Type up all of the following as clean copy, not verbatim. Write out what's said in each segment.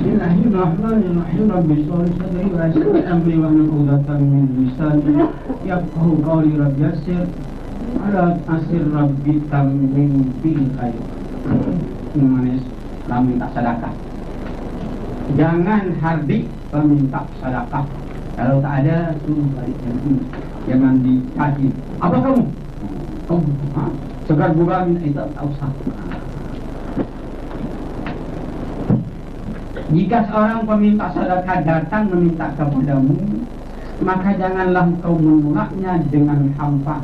Bismillahirrahmanirrahim. Rabbi sholli sadri wa yassir li amri wahlul 'uqdatam min lisani yafqahu qawli. Rabbi yassir ala asir rabbi tammin bil khair. Manis minta sedekah. Jangan hardik meminta sedekah. Kalau tak ada suruh balik jangan dikasih. Apa kamu? Segar gurami itu tak usah. Jika seorang peminta sedekah datang meminta kepadamu, maka janganlah engkau menolaknya dengan hampa.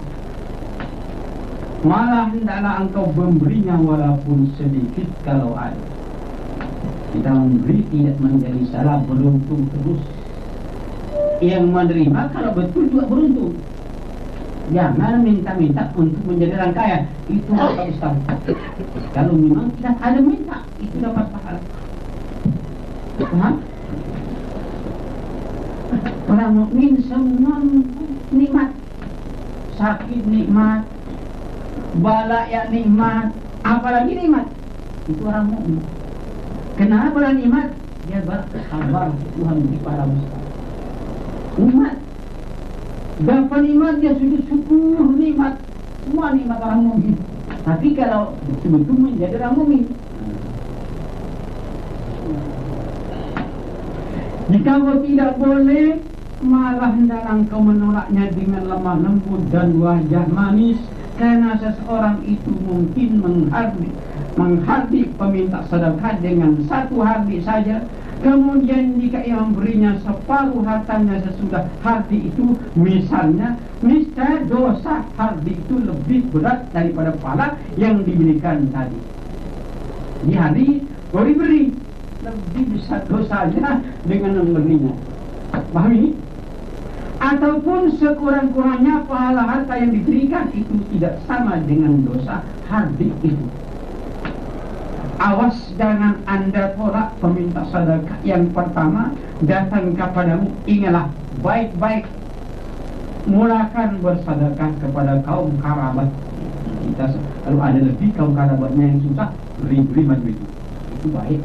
Malah hendaklah engkau memberinya walaupun sedikit kalau ada. Kita memberi tidak menjadi salah, beruntung terus. Yang menerima kalau betul juga beruntung. Jangan minta-minta untuk menjadi orang kaya. Itu apa Ustaz? Kalau memang kita ada minta, itu dapat pahala. Orang mukmin semua nikmat, sakit nikmat, bala ya nikmat, apalagi nikmat. Itu orang mukmin. Kenapa orang nikmat? Dia bersabar Tuhan kepada Musa. Nikmat, dapat nikmat dia sujud syukur nikmat, semua nikmat orang mukmin. Tapi kalau betul-betul menjadi orang mukmin, jika kau tidak boleh, malah hendaklah engkau menolaknya dengan lemah lembut dan wajah manis, karena seseorang itu mungkin menghardik peminta sedekah dengan satu hardik saja. Kemudian jika ia memberinya separuh hartanya sesudah hardik itu, misalnya dosa hardik itu lebih berat daripada pahala yang diberikan tadi. Di hari kau diberi, lebih besar dosanya dengan memberinya. Pahami? Ataupun sekurang-kurangnya pahala harta yang diberikan itu tidak sama dengan dosa hardik itu. Awas jangan anda tolak peminta sedekah yang pertama datang kepadamu. Ingatlah baik-baik, mulakan bersedekah kepada kaum kerabat kita. Kalau ada lebih kaum kerabatnya yang susah, beri duit itu baik.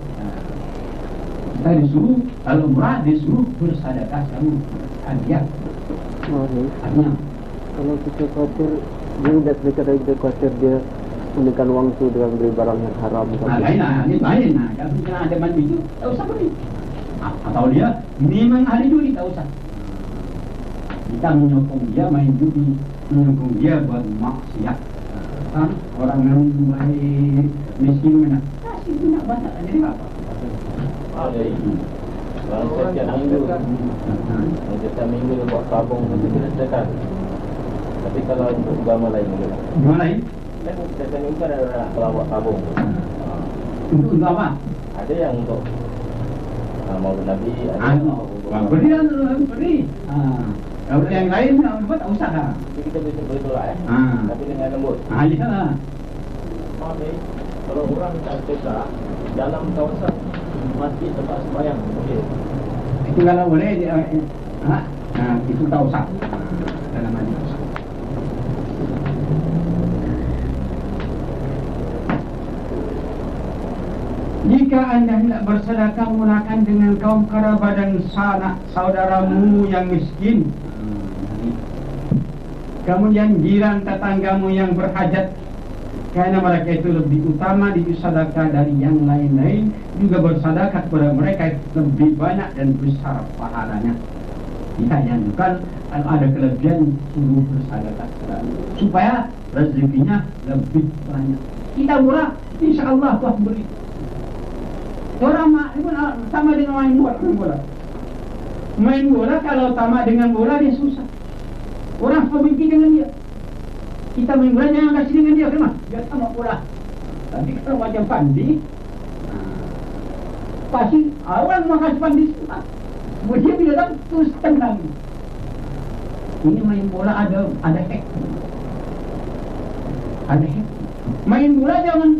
Kita disuruh, kalau murah disuruh bersedekah selalu hadiah. Artinya kalau kita khawatir, dia tidak sedekah dari kita khawatir dia gunakan uang itu dengan beli barang yang haram. Lain. Kalau kita ada mandi itu, tak usah beli. Atau dia memang ahli judi, tak usah. Kita menyokong dia main judi, menyokong dia buat maksiat. Orang yang baik miskin mana? Kasih punya banyak, jadi apa? Kalau setiap minggu buat tabung untuk kita sedekah. Tapi kalau untuk agama lain boleh. Agama lain? Kan kita ni bukan ada kalau buat tabung. Untuk apa? Ada yang untuk Maulid Nabi, ada beri. Kalau yang lain buat tak usah dah. Kita boleh tolak tapi dengan lembut. Iyalah. Kalau orang tak sedekah dalam kawasan masjid tempat sembahyang boleh. Itu kalau boleh itu tak usah. Dalam masjid. Jika anda hendak bersedekah, mulakan dengan kaum kerabat dan saudaramu yang miskin. Kemudian jiran tetanggamu yang berhajat, karena mereka itu lebih utama disedekah dari yang lain-lain. Juga bersedekah kepada mereka lebih banyak dan besar pahalanya. Kita jangankan ada kelebihan suruh bersedekah supaya rezekinya lebih banyak. Kita murah, insya Allah Tuhan beri. Orang sama dengan main bola. Main bola kalau sama dengan bola dia susah. Orang benci dengan dia. Kita main bola jangan kasih dengan dia, kenapa? Dia sama bola. Tapi kalau macam pandi, pasti orang makasih pandi semua. Dia bila tak terus tendang. Ini main bola ada hack. Ada hack. Main bola jangan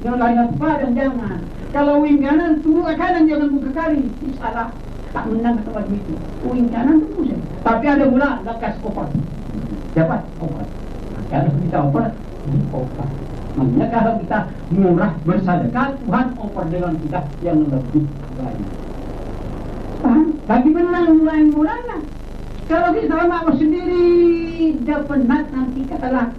lari apa dan jangan. Kalau wing kanan tunggu ke kanan, jangan buka kali. Salah. Tak menang ke tempat itu. Wing kanan tunggu saja. Tapi ada bola, lekas opat. Dapat opat. Kalau kita opat, ini opat. Makanya kalau kita murah bersedekah, Tuhan offer dengan kita yang lebih banyak. Paham? Bagi menang murah-murahnya. Kalau kita mau sendiri, dia penat nanti katalah.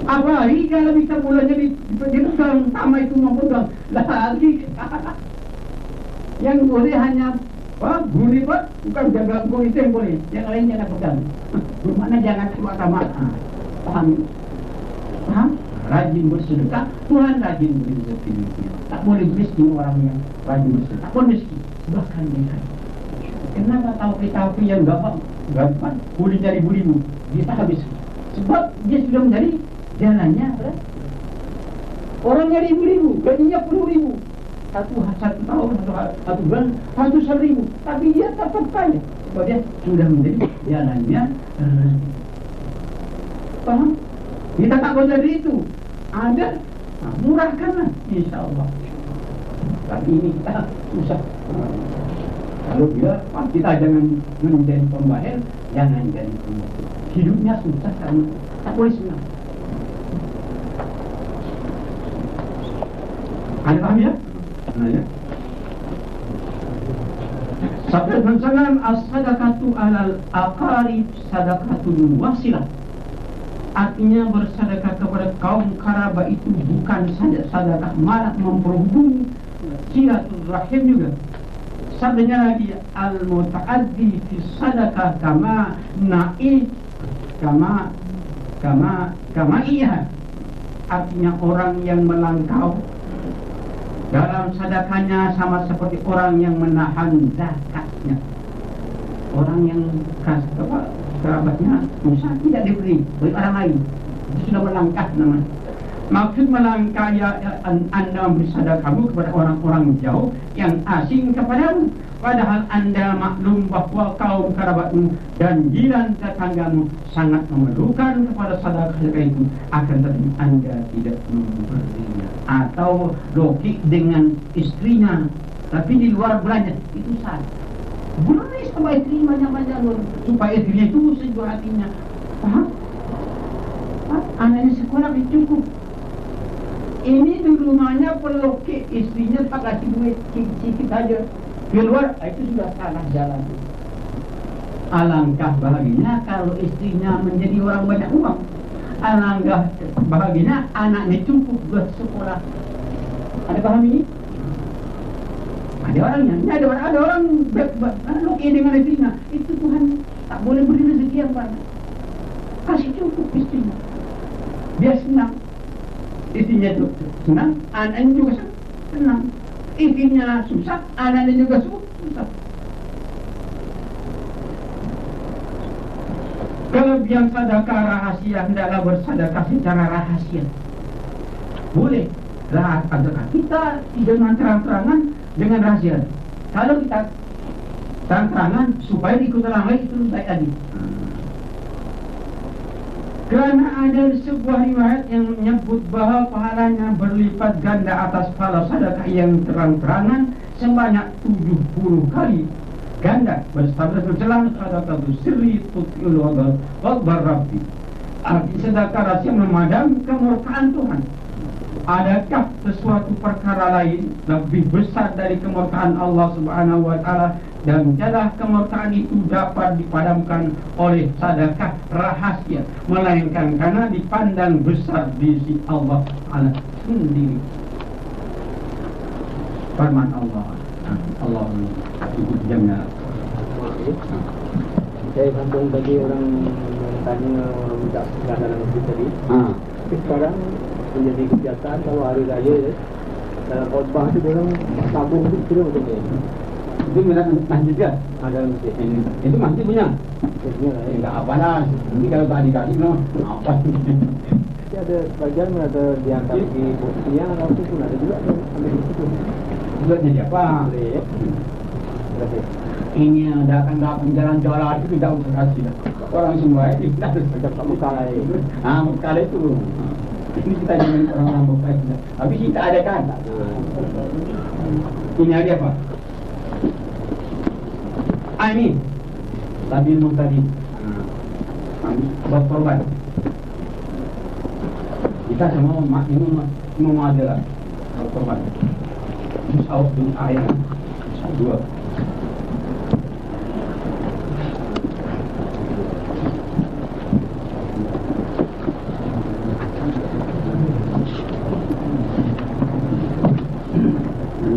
Apalagi kalau kita mulai jadi pegang sama itu memegang lagi. Yang boleh hanya boleh bukan jaga itu yang boleh, yang lain jangan pegang. Bermakna jangan sama-sama. Paham? Paham? Rajin bersedekah, Tuhan rajin beri rezeki. Tak boleh miskin orang yang rajin bersedekah. Tak boleh miskin, bahkan dia. Kenapa tahu yang gampang boleh jadi beribu, kita habis. Sebab dia sudah menjadi jalannya. Orang nyari ribu, gajinya 10.000. Satu tahun, satu bulan, 100.000. Tapi dia tetap kaya. Sebab dia sudah menjadi jalannya. Paham? Kita tak boleh dari itu. Ada, murahkanlah, insya Allah. Tapi ini kita susah. Kalau kita jangan menjadi pembaher, jangan jadi pembaher. Hidupnya susah karena tak boleh senang. Ada paham ya? Ya. Sabda Rasulullah as-sadaqatu alal aqarib sadaqatun wasilah. Artinya bersedekah kepada kaum kerabat itu bukan saja sedekah malah memperhubungi silaturahim juga. Sabdanya lagi al-muta'addi fi sadaqah kama iya. Artinya orang yang melangkau dalam sedekahnya sama seperti orang yang menahan zakatnya. Orang yang kerabatnya usaha tidak diberi oleh orang lain, itu sudah melangkah namanya. Maksud melangkah ya anda memberi sedekahmu kepada orang-orang jauh yang asing kepadamu, padahal anda maklum bahwa kaum kerabatmu dan jiran tetanggamu sangat memerlukan kepada sedekah itu, akan tetapi anda tidak memberinya. Atau lokik dengan istrinya tapi di luar belanja, itu salah. Boleh sama istri banyak-banyak supaya istrinya itu sejuk hatinya. Paham? Anaknya sekolah cukup. Ini di rumahnya pelokik, istrinya tak kasih duit sikit saja. Keluar, itu sudah salah jalan. Alangkah bahagianya kalau istrinya menjadi orang banyak uang. Alangkah bahagianya anaknya cukup buat sekolah. Ada paham ini? Ada orangnya, ada orang loki dengan istrinya. Itu Tuhan tak boleh beri rezeki yang banyak. Kasih cukup istrinya, dia senang. Istrinya itu senang, anaknya juga senang. Istrinya susah, anaknya juga susah. Kelebihan sedekah rahasia, hendaklah bersedekah secara rahasia. Boleh sedekah kita dengan terang-terangan, dengan rahasia. Kalau kita terang-terangan supaya diikut orang lain, itu baik lagi. Kerana ada sebuah riwayat yang menyebut bahawa pahalanya berlipat ganda atas pahala sedekah yang terang-terangan sebanyak 70 kali ganda. Bersabda Rasulullah, sedekah sirri tutfi'ul ghadab Rabbi. Arti sedekah rahasia memadam kemurkaan Tuhan. Adakah sesuatu perkara lain lebih besar dari kemurkaan Allah Subhanahu wa taala, dan jadah kemurkaan itu dapat dipadamkan oleh sedekah rahasia, melainkan karena dipandang besar di sisi Allah Taala sendiri. Firman Allah. Allah cukup jamnya. Saya sambung bagi orang tanya orang minta sedekah dalam masjid tadi. Sekarang menjadi kebiasaan kalau hari raya dalam khutbah itu orang tabung itu kira macam ni. Itu masjid kan? Ada masjid. Itu masjid punya. Enggak apa lah. Nanti kalau tadi no apa? Jadi ada bagian ada di antara di yang atau pun ada juga ambil di situ. Buatnya siapa? Ini ada akan dapat jalan-jalan itu tidak usah kasih. Orang semua itu macam mukalai. Mukalai itu. Ini kita jangan orang-orang berbaik. Habis kita ada kan? Ini ada apa? Ini Tabil Muhtadi buat korban. Kita semua mau ada korban. Musawab bin ayat dua.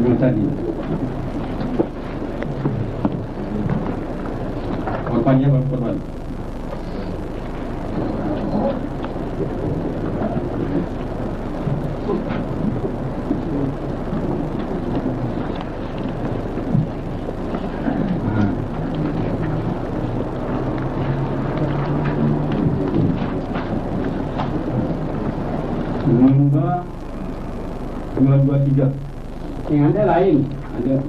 Yang tadi korbannya berkorban. Dua tiga. Yang ada lain, ada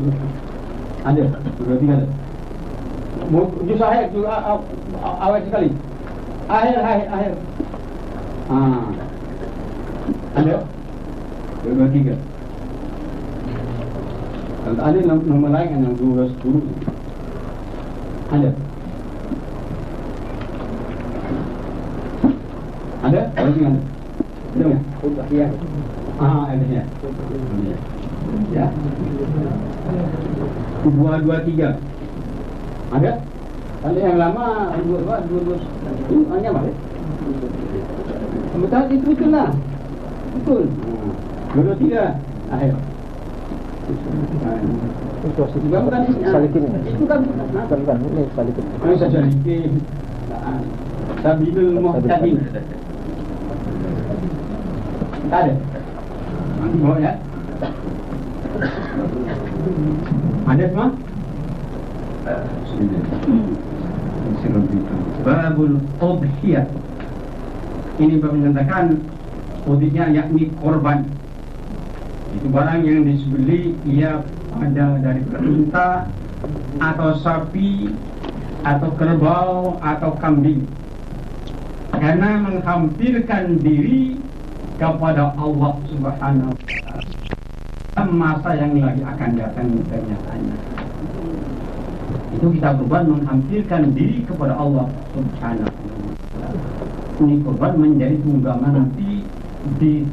dua tiga ada. Juz akhir juga awal sekali. Akhir. Ada dua tiga. Ada nomor lain yang 12 ada. Ada? Ada tiga ada. Ada nggak? Iya. Ada ya. Ya. 223. Ada? Ada yang lama 22. Itu hanya apa? Betul itu betul lah. Betul. 223. Akhir. Itu bukan salikin. Itu kan Bukan ini salikin. saya salikin. Sabilul muhtadin. Tak ada. Nanti bawa ya. Ada semua? Babul udhiyah. Ini mengatakan udhiyah yakni korban. Itu barang yang disembelih ia ada dari unta atau sapi atau kerbau atau kambing. Karena menghampirkan diri kepada Allah Subhanahu wa ta'ala masa yang lagi akan datang kenyataannya. Itu kita korban menghampirkan diri kepada Allah Subhanahu wa ta'ala. Ini korban menjadi tunggangan nanti di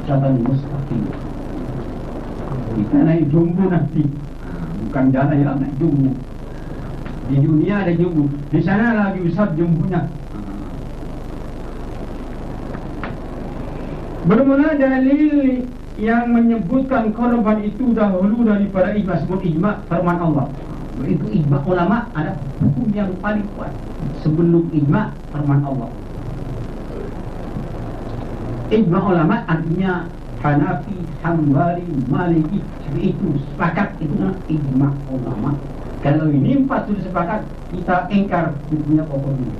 jalan mustaqim. Kita naik jumbo nanti, bukan jalan yang naik jumbo. Di dunia ada jumbo, di sana lagi besar jumbonya. Bermula dalil yang menyebutkan korban itu dahulu daripada ijma, sebut ijma firman Allah. Itu ijma ulama ada hukum yang paling kuat sebelum ijma firman Allah. Ijma ulama artinya Hanafi, Hambali, Maliki, itu sepakat, itu ijma ulama. Kalau ini empat sudah sepakat, kita ingkar hukumnya pokok ini.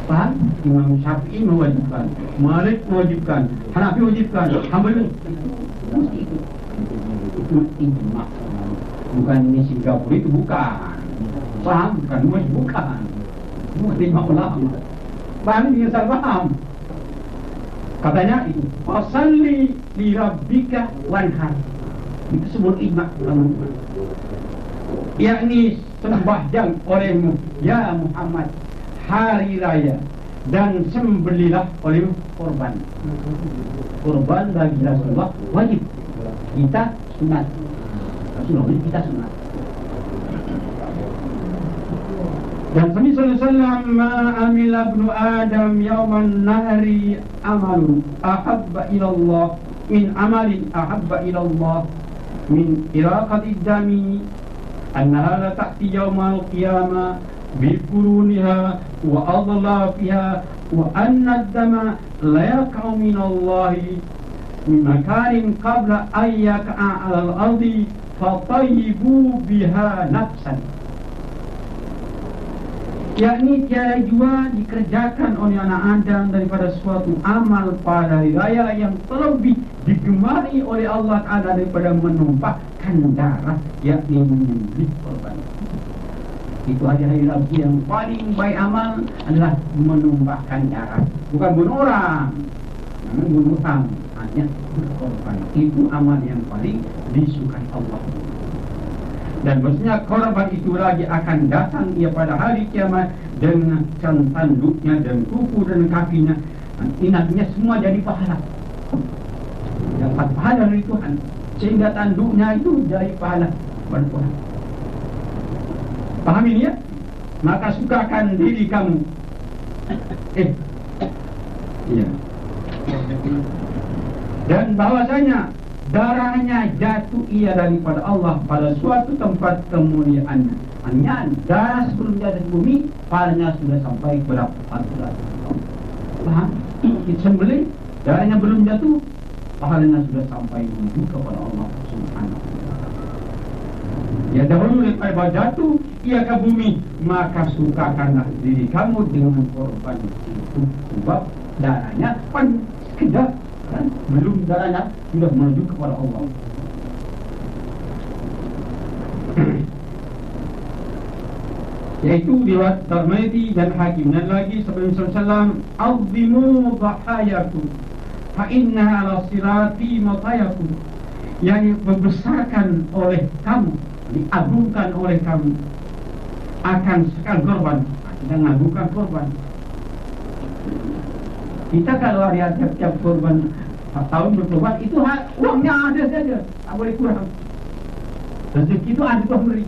Paham? Imam Syafi'i mewajibkan, Malik mewajibkan, Hanafi mewajibkan, Hambali itu ijma. Bukan ini Singapura itu bukan. Paham? Bukan mewajib, bukan. Ijma ulama. Paham ini salah paham. Katanya itu wasalli li rabbika wanhar. Itu sebut ijma ulama. Yakni sembahyang olehmu ya Muhammad hari raya dan sembelilah oleh korban. Korban bagi Rasulullah wajib. Kita sunat. Rasulullah kita sunat. Dan Nabi sallallahu alaihi wasallam ma amila ibnu Adam yawman nahri amalun ahabba ila Allah min amalin ahabba ila Allah min iraqati dami annaha la ta'ti yawmal qiyamah biquruniha wa adlafiha wa anna ad-dama la yaqa'u min Allah min makanin qabla an yaqa'a 'ala al-ardi fatayyibu biha nafsan. Yakni tiada jua dikerjakan oleh anak Adam daripada suatu amal pada hari raya yang terlebih digemari oleh Allah Ta'ala daripada menumpahkan darah, yakni menyembelih korban. Itu hari-hari lagi yang paling baik amal adalah menumpahkan darah, bukan bunuh orang, namun bunuh orang, hanya berkorban. Itu amal yang paling disukai Allah. Dan maksudnya korban itu lagi akan datang ia pada hari kiamat dengan tanduknya dan kuku dan kakinya Inatnya semua jadi pahala. Dapat pahala dari Tuhan. Sehingga tanduknya itu jadi pahala kepada Tuhan. Paham ini ya? Maka sukakan diri kamu. Iya. Dan bahwasanya darahnya jatuh ia daripada Allah pada suatu tempat kemuliaannya. Hanya darah sebelum jatuh di bumi, pahalanya sudah sampai kepada Allah. Paham? Disembelih, darahnya belum jatuh, pahalanya sudah sampai menuju kepada Allah Subhanahu wa Ta'ala. Ya dahulu daripada jatuh ia ke bumi, maka sukakanlah diri kamu dengan korban itu, sebab darahnya kan sekedar kan belum darahnya sudah menuju kepada Allah. Yaitu riwayat Tirmidzi dan Hakim. Dan lagi sebelum Sallallahu "Azimu dhahayakum fa inna ala sirati matayakum." Yang membesarkan oleh kamu, diagungkan oleh kamu akan sekali korban. Kita mengagungkan korban. Kita kalau ada tiap-tiap korban tahun berkorban, itu uangnya ada saja, tak boleh kurang. Rezeki itu ada Tuhan beri.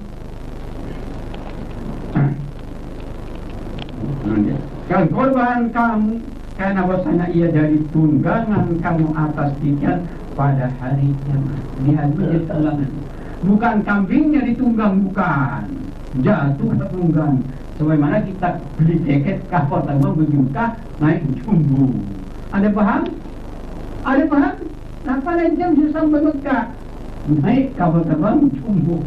Kalau korban kamu, karena bahasanya ia dari tunggangan kamu atas pikiran pada hari kiamat. Lihat menjadi tunggangan. Bukan kambingnya ditunggang, bukan. Jatuh ke tunggang. Sebagaimana kita beli tiket kapal terbang berjuta naik jumbo. Ada paham? Ada paham? Kenapa lain jam sudah sampai Mekah? Naik kapal terbang jumbo.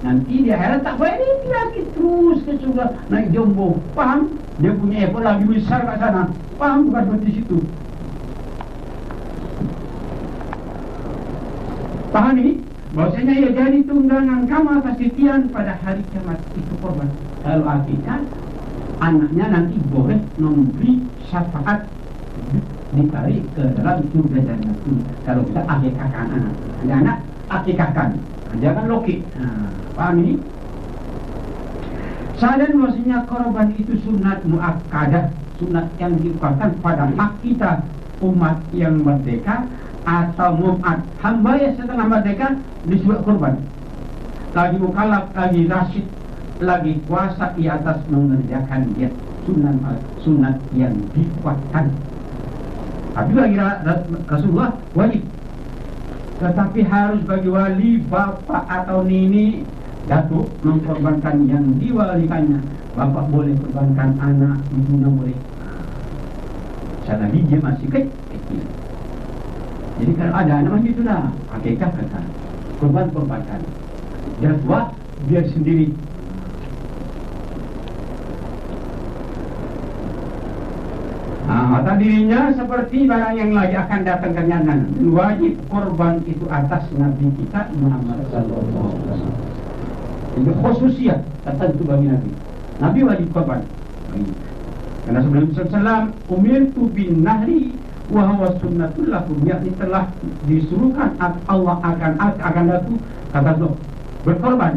Nanti di akhirat tak boleh lagi terus ke surga naik jumbo. Paham? Dia punya airport lagi besar kat sana. Paham bukan seperti situ? Paham ini? Bahwasanya ia jadi tunggangan kamu atas titian pada hari kiamat itu korban. Kalau akikah, anaknya nanti boleh memberi syafaat ditarik ke dalam surga jannah. Kalau kita akikahkan anak, ada anak akikahkan, jangan lokik. Paham ini? Sadar bahwasanya korban itu sunat muakkadah, sunat yang diucapkan pada hak kita umat yang merdeka atau mu'ad hamba yang setengah merdeka disebut korban. Lagi mukallaf, lagi rasyid, lagi kuasa di atas mengerjakan dia sunat yang dikuatkan. Tapi bagi Rasulullah wajib. Tetapi harus bagi wali, bapak atau nini, datuk mengkorbankan yang diwalikannya. Bapak boleh korbankan anak, ibunya boleh. Selagi dia masih kecil. Jadi kalau ada anak macam itulah, akikah kata, korbankan. Dia tua, biar sendiri. Mata dirinya seperti barang yang lagi akan datang kenyataan. Wajib korban itu atas Nabi kita Muhammad Sallallahu Alaihi Wasallam. Itu khususnya tertentu bagi Nabi. Nabi wajib korban. Karena sebelum Sallallahu umirtu bin nahri wa huwa sunnatul lakum, yakni telah disuruhkan Allah akan datu kata Allah berkorban,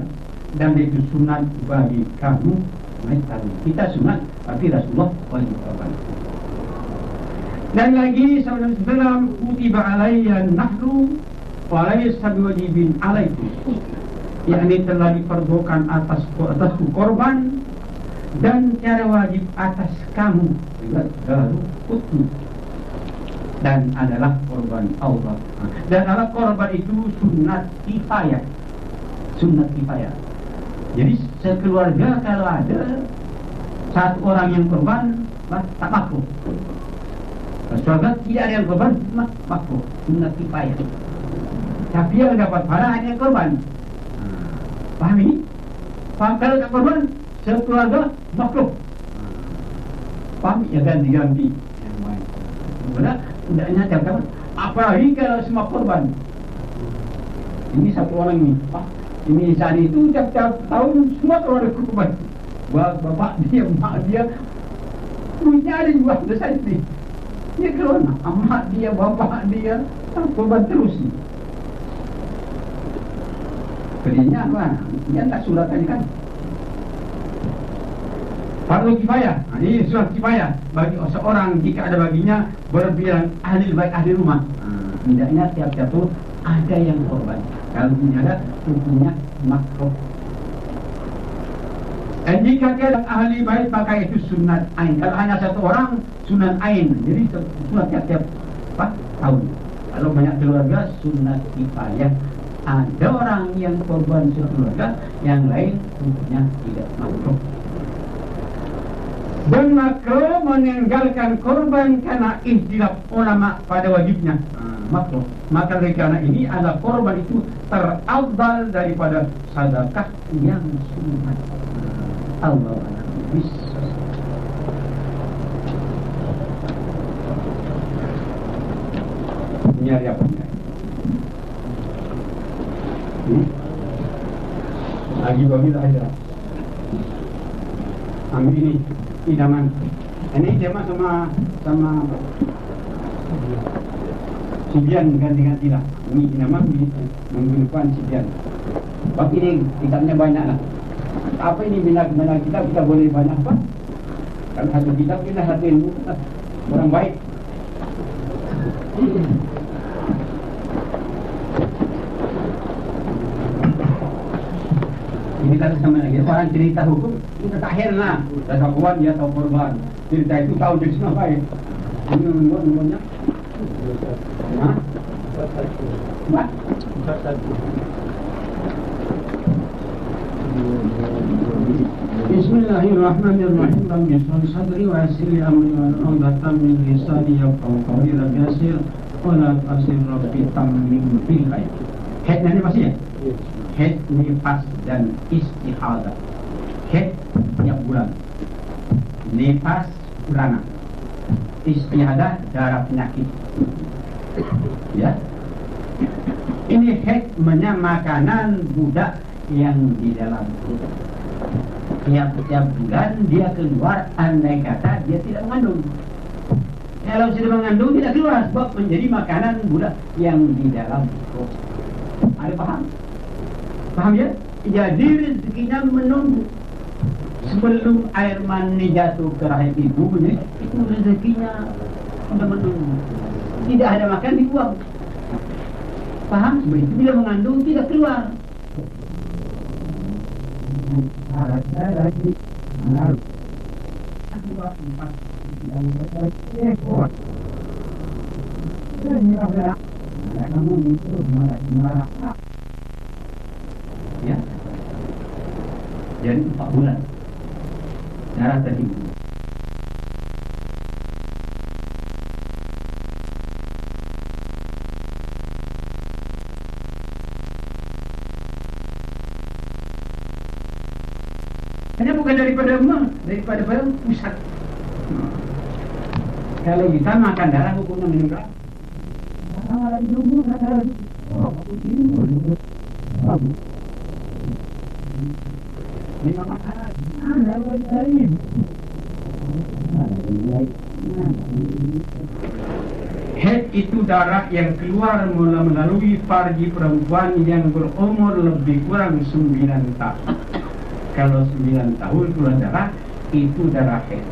dan itu sunat bagi kamu. Kita sunat, tapi Rasulullah wajib korban. Dan lagi Sallallahu kutiba alayya nahru wa laysa biwajibin alaikum, yakni telah diperdokan atasku korban dan tiada wajib atas kamu. Garu putih dan adalah korban Allah. Dan adalah korban itu sunat kifayah. Sunat kifayah. Jadi sekeluarga kalau ada satu orang yang korban, tak makruh. Keluarga tidak ada yang korban, makruh. Sunat kifayah. Tapi yang dapat pahala hanya korban. Paham ini? Paham kalau tak korban, sekeluarga makruh. Paham? Ya ganti-ganti. Benar? Tidaknya jangan. Apalagi kalau semua korban. Ini satu orang ini. Ini saat itu tiap-tiap tahun semua keluarga korban. Bapak dia, mak dia, punya ada juga besar ini. Dia keluar, mak dia, bapak dia, korban terus ni. Kerjanya apa? Dia tak suratkan kan? Fardu kifayah. Ini surat kifayah bagi seorang jika ada baginya berbilang ahli baik ahli rumah. Hendaknya tiap-tiap itu ada yang korban. Kalau ini ada, hukumnya makruh. Dan jika tiada ahli baik maka itu sunat ain. Kalau hanya satu orang sunat ain. Jadi sunat tiap-tiap tahun. Kalau banyak keluarga sunat kifayah. Ada orang yang korban sekeluarga, yang lain hukumnya tidak makruh. Dan makruh meninggalkan korban karena ikhtilaf ulama pada wajibnya. Makruh. Maka karena ini adalah korban itu terafdal daripada sedekah yang sunat. Allah bisa. Nyari apa nyari? Lagi bagi aja. Ambil ini idaman. Ini dia mah sama Sibian ganti-ganti lah. Ini idaman menggunakan Sibian. Sebab ini kitabnya banyak lah. Apa ini bila kita boleh banyak apa? Kalau satu kitab kita satu ilmu orang baik. Ini kita sama lagi. Orang cerita hukum kita tak heran lah. Rasa kuat dia tahu korban. Cerita itu tahu jadi semua baik. Ini nomornya. Hah? Empat. Bismillahirrahmanirrahim. Rabbi shrah sadri wa yassir li amri wa hlul min lisani yafqahu qawli. Rabbi yassir wa la tu'assir rabbi tammim bil khair. Head nanti masih ya? Head nifas dan istihadah. Head tiap bulan. Nifas bulanan. Istihadah darah penyakit. Ya. Ini hikmahnya makanan budak yang di dalam perut. Tiap-tiap bulan dia keluar, andai kata dia tidak mengandung. Kalau sudah mengandung tidak keluar sebab menjadi makanan budak yang di dalam perut. Ada paham? Paham ya? Jadi rezekinya menunggu. Sebelum air mani jatuh ke rahim ibunya, itu rezekinya sudah menunggu. Tidak ada makan dibuang. Paham? Sebab itu bila mengandung tidak keluar. Ya. Jadi 4 bulan darah terhimpun. Hanya bukan daripada pusat. Kalau kita makan darah hukumnya minum darah. Haid itu darah yang keluar melalui farji perempuan yang berumur lebih kurang 9 tahun. Kalau 9 tahun keluar darah, itu darah haid.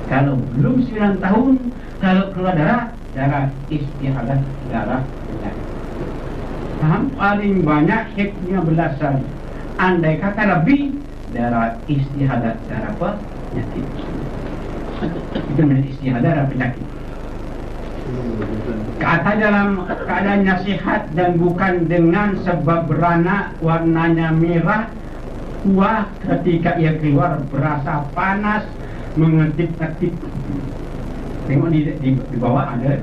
Kalau belum 9 tahun, kalau keluar darah istihadah, darah penyakit. Paham? Paling banyak haidnya belasan. Andai kata lebih, darah istihadah, darah penyakit. Itu namanya istihadah, darah penyakit. Kata dalam keadaan nasihat dan bukan dengan sebab beranak warnanya merah. Wah, ketika ia keluar berasa panas, mengetip-ketip. Tengok di bawah ada.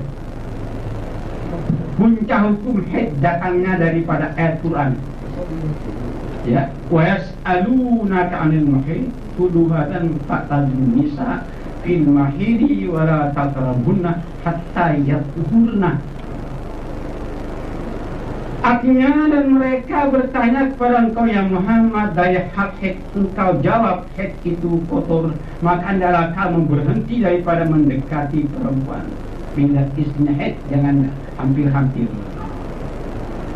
Puncak hukum haid datangnya daripada ayat Quran. Ya, wa yas'alunaka 'anil mahid tuduhatan fa'tadun nisa fil mahidi wa la taqrabunna hatta yatuhurna. Artinya, dan mereka bertanya kepada engkau ya Muhammad, dari hak haid, engkau jawab haid itu kotor, maka hendaklah kamu berhenti daripada mendekati perempuan. Bila istrinya haid, jangan hampir-hampir.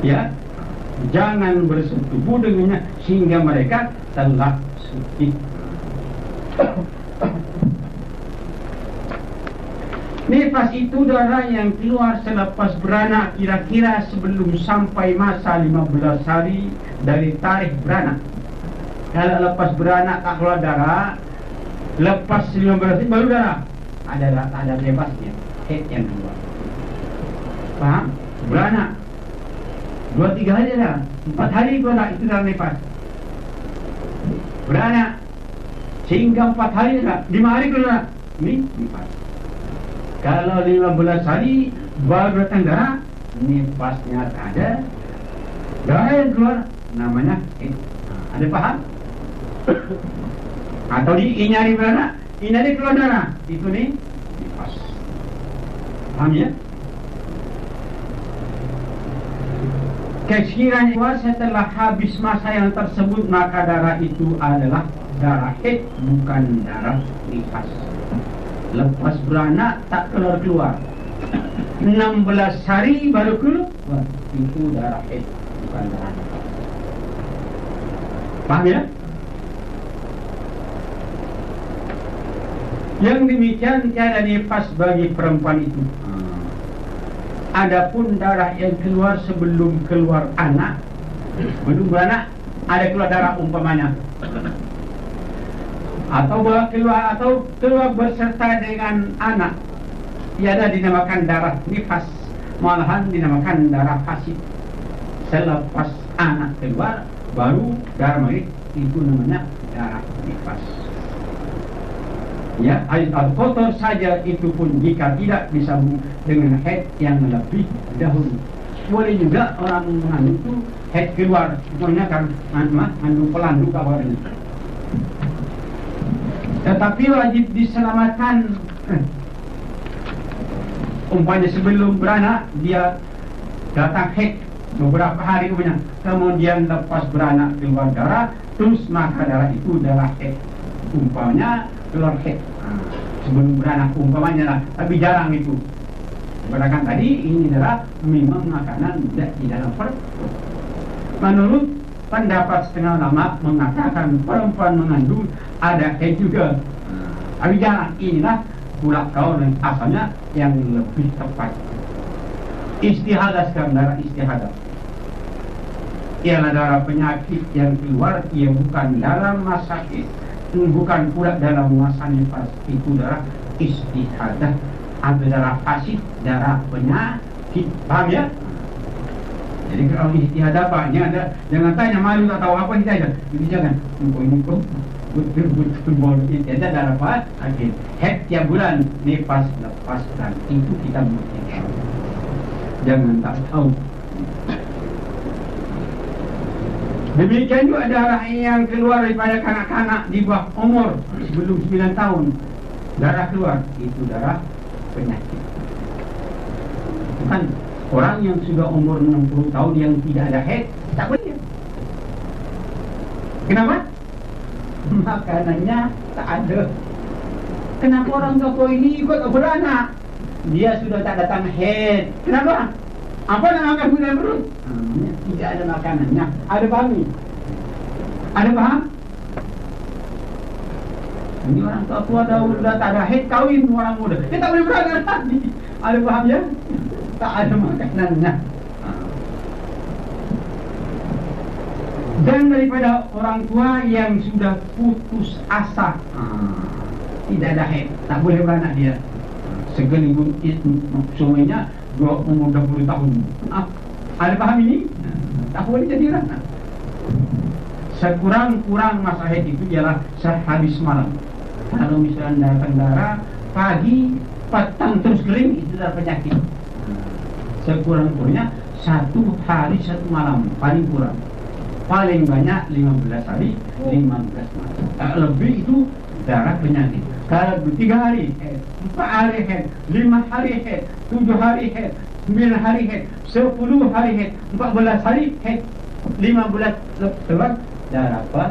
Ya, jangan bersetubuh dengannya sehingga mereka telah suci. Nifas itu darah yang keluar selepas beranak kira-kira sebelum sampai masa 15 hari dari tarikh beranak. Kalau lepas beranak tak keluar darah, lepas 15 hari baru darah. Ada bebasnya, head yang keluar. Faham? Beranak 2-3 hari dah, 4 hari keluar itu darah nifas. Beranak sehingga 4 hari dah, 5 hari keluar ini nifas. Kalau 15 hari baru datang darah, nifasnya tak ada, darah yang keluar namanya head. Ada faham? Atau ini hari beranak, ini hari keluar darah, itu nih nifas. Faham ya? Sekiranya setelah habis masa yang tersebut, maka darah itu adalah darah haid, bukan darah nifas. Lepas beranak tak keluar 16 hari baru keluar, itu darah haid, bukan darah nifas. Paham ya? Yang demikian tiada nifas bagi perempuan itu. Adapun darah yang keluar sebelum keluar anak, belum beranak, ada keluar darah umpamanya, atau keluar berserta dengan anak, tiada dinamakan darah nifas, malahan dinamakan darah hasid. Selepas anak keluar baru darah mayit, itu namanya darah nifas. Ya, air kotor saja itu pun jika tidak disambung dengan haid yang lebih dahulu. Boleh juga orang mengandung itu haid keluar, contohnya kan mengandung pelanduk awalnya. Tetapi wajib diselamatkan. Umpamanya sebelum beranak dia datang haid beberapa hari kemudian lepas beranak keluar darah, terus maka darah itu darah haid. Umpamanya keluar haid sebelum beranak umpamanya lah, tapi jarang itu. Berdasarkan tadi ini adalah memang makanan tidak di dalam perut. Menurut pendapat setengah ulama mengatakan perempuan mengandung ada haid juga, tapi jarang. Inilah pula kau dan asalnya yang lebih tepat. Istihadah sekarang, darah istihadah ialah darah penyakit yang keluar, ia bukan dalam masa haid, bukan pula dalam masa nifas. Itu darah istihadah, ada darah hasid, darah penyakit. Paham ya? Jadi kalau istihadah banyak ada, jangan tanya malu tak tahu apa kita aja. Jadi jangan ini betul bodoh. Istihadah darah apa? Akhir haid tiap bulan, nifas lepas dan itu kita mesti tahu. Jangan tak tahu. Demikian juga darah yang keluar daripada kanak-kanak di bawah umur sebelum 9 tahun. Darah keluar, itu darah penyakit. Bukan orang yang sudah umur 60 tahun yang tidak ada haid, tak boleh. Kenapa? Makanannya tak ada. Kenapa orang tua ini ikut beranak? Dia sudah tak datang haid. Kenapa? Apa yang akan guna perut? Tidak ada makanannya. Ada paham ni? Ada paham? Ini orang tua dah tak ada haid, kahwin orang muda. Dia tak boleh beranak lagi. Ada paham ya? Tak ada makanannya. Dan daripada orang tua yang sudah putus asa, tidak ada haid, tak boleh beranak dia. Segelibun suaminya umur 20 tahun. Ada paham ini? Tak boleh jadi beranak. Sekurang-kurang masa haid itu ialah sehabis malam. Kalau misalnya datang darah pagi, petang terus kering, itu adalah penyakit. Sekurang-kurangnya 1 hari 1 malam, paling kurang. Paling banyak 15 hari, 15 malam. Lebih itu darah penyakit. Kalau 3 hari haid, 4 hari haid, 5 hari haid, 7 hari haid, 9 hari haid, 10 hari haid, 14 hari haid, 15 lepas darah apa?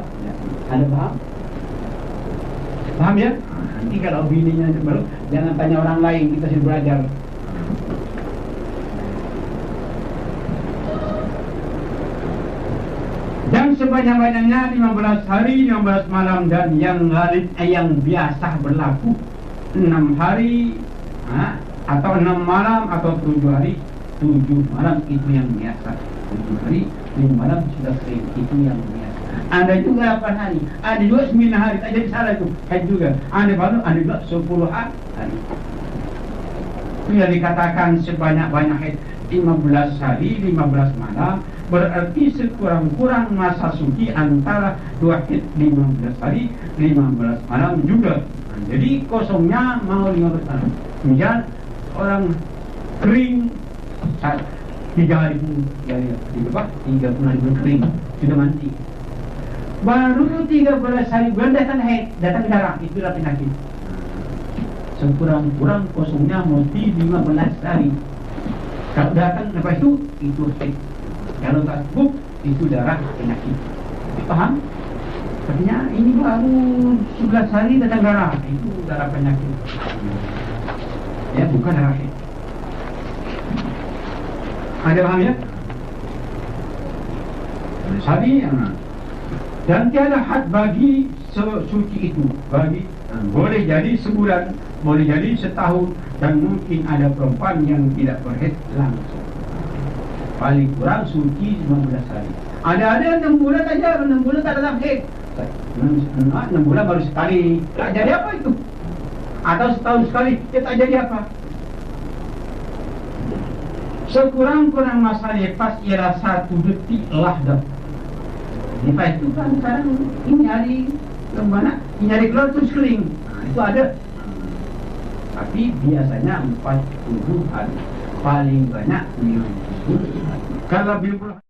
Ada paham? Paham ya? Nanti kalau bininya baru, jangan tanya orang lain, kita sudah belajar. Dan sebanyak-banyaknya 15 hari, 15 malam, dan yang biasa berlaku 6 hari atau 6 malam atau 7 hari, 7 malam itu yang biasa. 7 hari, 5 malam sudah kering, itu yang biasa. Ada juga 8 hari, ada juga 9 hari, tak jadi salah itu. Haid juga, ada baru, ada juga 10 hari. Itu yang dikatakan sebanyak-banyak haid 15 hari, 15 malam, berarti sekurang-kurang masa suci antara 2 haid 15 hari, 15 malam juga. Jadi kosongnya mau 15 malam. Kemudian orang kering 3 hari pun di bawah 30 hari pun kering sudah mandi. Baru 13 hari bulan datang haid, datang darah, itulah penyakit. Sekurang-kurang kosongnya mesti 15 hari. Kalau datang lepas itu haid. Kalau tak cukup itu darah penyakit. Paham? Artinya ini baru 11 hari datang darah, itu darah penyakit. Ya, bukan darah haid. Ada paham ya? Hari dan tiada had bagi suci itu. Bagi boleh jadi sebulan, boleh jadi setahun, dan mungkin ada perempuan yang tidak berhaid langsung. Paling kurang suci 15 hari. Ada 6 bulan aja, 6 bulan tak ada haid. 6 bulan baru sekali, tak jadi apa itu? Atau setahun sekali, dia tak jadi apa? Sekurang-kurang masa lepas ialah 1 detik lahdah. Lepas itu kan sekarang ini hari kemana? Ini hari keluar terus kering. Itu ada. Tapi biasanya 40 hari. Paling banyak 50 hari. Kalau 50